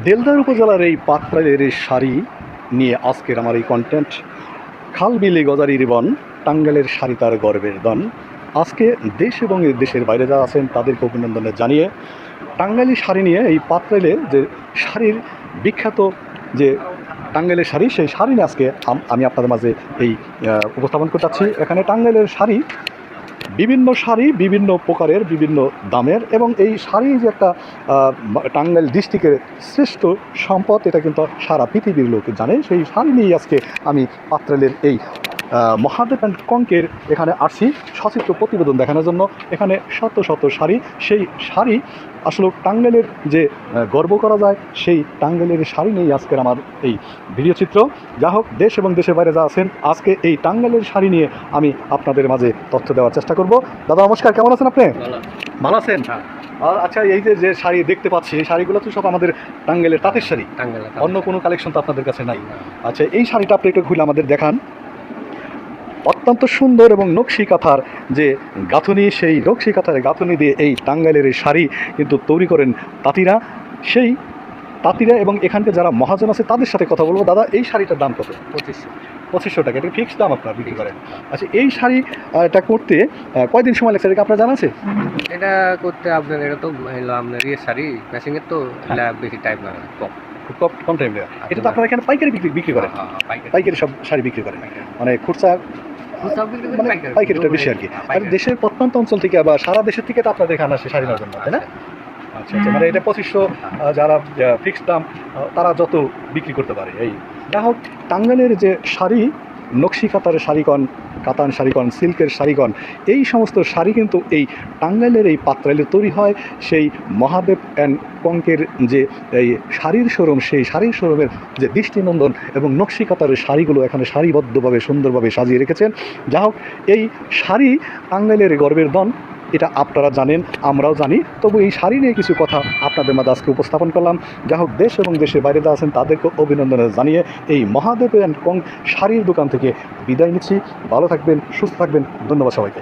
দেলদার উপজেলার এই পাত্রাইলের এই শাড়ি নিয়ে আজকের আমার এই কন্টেন্ট। খালবিলি গজারির বন, টাঙ্গাইলের শাড়ি তার গর্বের দন। আজকে দেশ এবং দেশের বাইরে যারা আছেন তাদেরকে অভিনন্দন জানিয়ে টাঙ্গাইলি শাড়ি নিয়ে এই পাত্রাইলে যে শাড়ির বিখ্যাত যে টাঙ্গাইলের শাড়ি, সেই শাড়ি নিয়ে আজকে আমি আপনাদের মাঝে এই উপস্থাপন করতে চাচ্ছি। এখানে টাঙ্গাইলের শাড়ি, বিভিন্ন শাড়ি বিভিন্ন প্রকারের, বিভিন্ন দামের, এবং এই শাড়ি যে একটা টাঙ্গাইল ডিস্ট্রিক্টের শ্রেষ্ঠ সম্পদ, এটা কিন্তু সারা পৃথিবীর লোক জানে। সেই শাড়ি নিয়েই আজকে আমি পাত্রাইলের এই মহাদেব অ্যান্ড কঙ্কের এখানে আসছি সচিত্র প্রতিবেদন দেখানোর জন্য। এখানে শত শত শাড়ি, সেই শাড়ি আসলে টাঙ্গাইলের যে গর্ব করা যায়, সেই টাঙ্গাইলের শাড়ি নিয়েই আজকের আমার এই ভিডিও চিত্র। যা হোক, দেশ এবং দেশের বাইরে যা আছেন, আজকে এই টাঙ্গাইলের শাড়ি নিয়ে আমি আপনাদের মাঝে তথ্য দেওয়ার চেষ্টা করব। দাদা নমস্কার, কেমন আছেন আপনি? ভালো আছেন? আচ্ছা, এই যে শাড়ি দেখতে পাচ্ছি, এই শাড়িগুলো তো সব আমাদের টাঙ্গাইলের তাঁতের শাড়ি, অন্য কোনো কালেকশন তো আপনাদের কাছে নাই। আচ্ছা, এই শাড়িটা আপনি একটু খুলে আমাদের দেখান। অত্যন্ত সুন্দর এবং নকশি কাঁথার যে গাঁথনি, সেই নকশি কাঁথার গাঁথনি দিয়ে এই টাঙ্গাইলের এই শাড়ি কিন্তু তৈরি করেন তাঁতিরা। সেই তাঁতিরা এবং এখানকার যারা মহাজন আছে তাদের সাথে কথা বলবো। দাদা, এই শাড়িটার দাম কত? 2500 টাকা। এটা ফিক্সড দাম আপনারা বিক্রি করেন? আচ্ছা, এই শাড়ি এটা করতে কয়দিন সময় লাগছে, এটা আপনার জানা আছে? এটা করতে আপনার, এটা তো হলো আপনার ইয়ে শাড়ি মেশিনের, তো এটা বেশি টাইম লাগে, খুব কম টাইম লাগে। এটা তো আপনারা এখানে পাইকারি বিক্রি করেন? পাইকারি সব শাড়ি বিক্রি করেন, মানে খুচরা মানে পাইকারিটা বেশি আর কি। আর দেশের প্রত্যন্ত অঞ্চল থেকে বা সারা দেশের থেকে তো আপনাদের এখানে আসে শাড়ি নেওয়ার জন্য, তাই না? আচ্ছা আচ্ছা, মানে এটা 2500 যারা ফিক্সড দাম, তারা যত বিক্রি করতে পারে। এই যা হোক, টাঙ্গাইলের যে শাড়ি, নকশি কাতার শাড়িকন, কাতান শাড়িকন, সিল্কের শাড়িকন, এই সমস্ত শাড়ি কিন্তু এই টাঙ্গাইলের এই পাত্রাইলে তৈরি হয়। সেই মহাদেব অ্যান্ড কঙ্কের যে এই শাড়ির শোরুম, সেই শাড়ির শোরুমের যে দৃষ্টিনন্দন এবং নকশি কাতারের শাড়িগুলো এখানে সারিবদ্ধভাবে সুন্দরভাবে সাজিয়ে রেখেছেন। যা হোক, এই শাড়ি টাঙ্গাইলের গর্বের দন, এটা আপনারা জানেন, আমরাও জানি। তবু এই শাড়ি নিয়ে কিছু কথা আপনাদের মাঝে আজকে উপস্থাপন করলাম। যা হোক, দেশ এবং দেশের বাইরে যা আছেন তাদেরকে অভিনন্দন জানিয়ে এই মহাদেব অ্যান্ড কঙ্ক শাড়ির দোকান থেকে বিদায় নিচ্ছি। ভালো থাকবেন, সুস্থ থাকবেন, ধন্যবাদ সবাইকে।